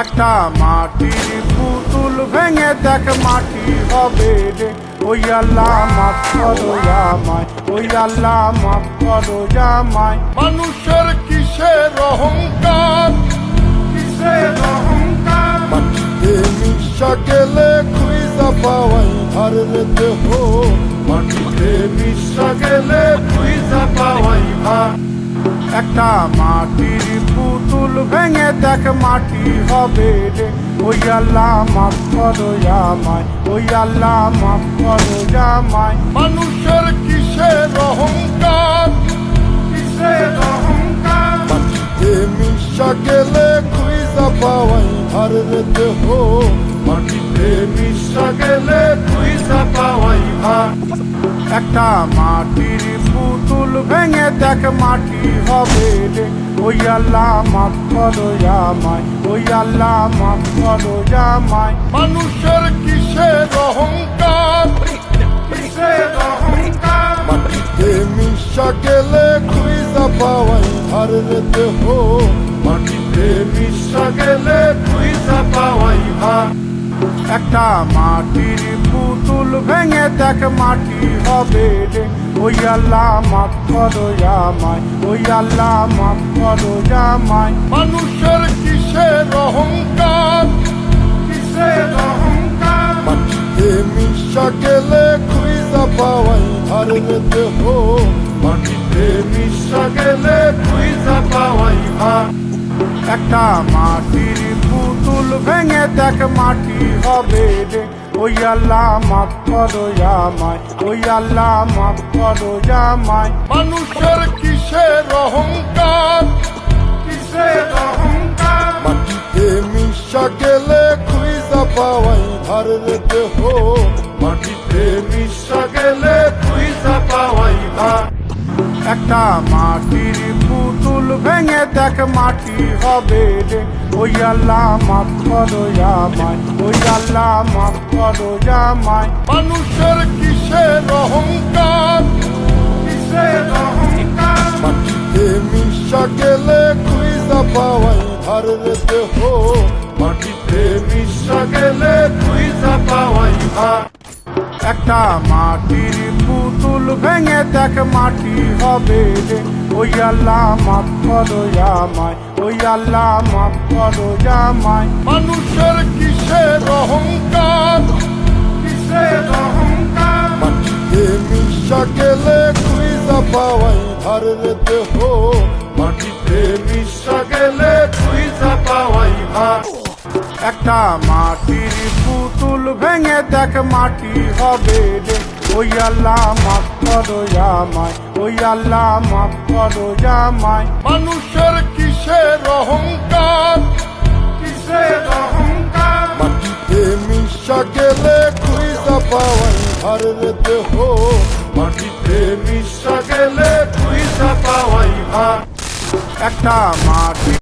একটা মাটির পুতুল ভেঙে দেখ মাটি হবে রে। ওই আল্লাহ মাফ করো আমায়, ওই আল্লাহ মাফ করো আমায়। মানুষের কিসের অহংকার, কিসের অহংকার, মাটিতে মিশা গেলে খুঁজা পাওয়াই ভারের দেহ। মাটিতে মিশা গেলে খুঁজা পাওয়াই ভার। একটা মাটির পুতুল ভেঙে দেখ মাটি হবে রে। ওই আল্লাহ মাফ করো আমায়, ওই আল্লাহ মাফ করো আমায়। মানুষের কিসের অহংকার, কিসের অহংকার, মাটিতে মিশা গেলে খুঁজা পাওয়াই ভারের দেহ। মাটিতে মিশা গেলে খুঁজা পাওয়াই ভার। একটা মাটির পুতুল ভেঙে দেখ মাটি হবে রে। ওই আল্লাহ মাফ করো আমায়, ওই আল্লাহ মাফ করো আমায়। মানুষের কিসের অহংকার, কিসের অহংকার, মাটিতে মিশা গেলে খুঁজা পাওয়াই ভারের দেহ। মাটিতে মিশা গেলে খুঁজা পাওয়াই ভার। একটা মাটির পুতুল ভেঙে দেখ মাটি হবে রে। ওই আল্লাহ মাফ করো আমায়, ওই আল্লাহ মাফ করো আমায়। মানুষের কিসের অহংকার, কিসের অহংকার, মাটিতে মিশা গেলে খুঁজা পাওয়াই ভারের দেহ। মাটিতে মিশা গেলে খুঁজা পাওয়াই ভার। একটা মাটির পুতুল ভেঙে দেখ মাটি হবে রে। ওই আল্লাহ মাফ করো আমায়, ওই আল্লাহ মাফ করো আমায়। মানুষের কিসের অহংকার, কিসের অহংকার, মাটিতে মিশা গেলে খুঁজা পাওয়াই ভারের দেহ। মাটিতে মিশা গেলে খুঁজা পাওয়াই ভার। একটা মাটির পুতুল ভেঙে দেখ মাটি হবে রে। ওই আল্লাহ মাফ করো আমায়, ওই আল্লাহ মাফ করো আমায়। মানুষের কিসের অহংকার, কিসের অহংকার, মাটিতে মিশা গেলে খুঁজা পাওয়াই ভারের দেহ। মাটিতে মিশা গেলে খুঁজা পাওয়াই ভার। একটা মাটির পুতুল ভেঙে দেখ মাটি হবে রে। ওই আল্লাহ মাফ করো আমায়, ওই আল্লাহ মাফ করো আমায়। মানুষের কিসের অহংকার, কিসের অহংকার, মাটিতে মিশা গেলে খুঁজা পাওয়াই ভারের দেহ। মাটিতে মিশা গেলে খুঁজা পাওয়াই ভার। একটা মাটির পুতুল ভেঙে দেখ মাটি হবে রে। ওই আল্লাহ মাফ করো আমায়, ওই আল্লাহ মাফ করো আমায়। মানুষের কিসের অহংকার, কিসের অহংকার, মাটিতে মিশা গেলে খুঁজা পাওয়াই ভারের দেহ। মাটিতে মিশা গেলে খুঁজা পাওয়াই ভার। একটা মাটি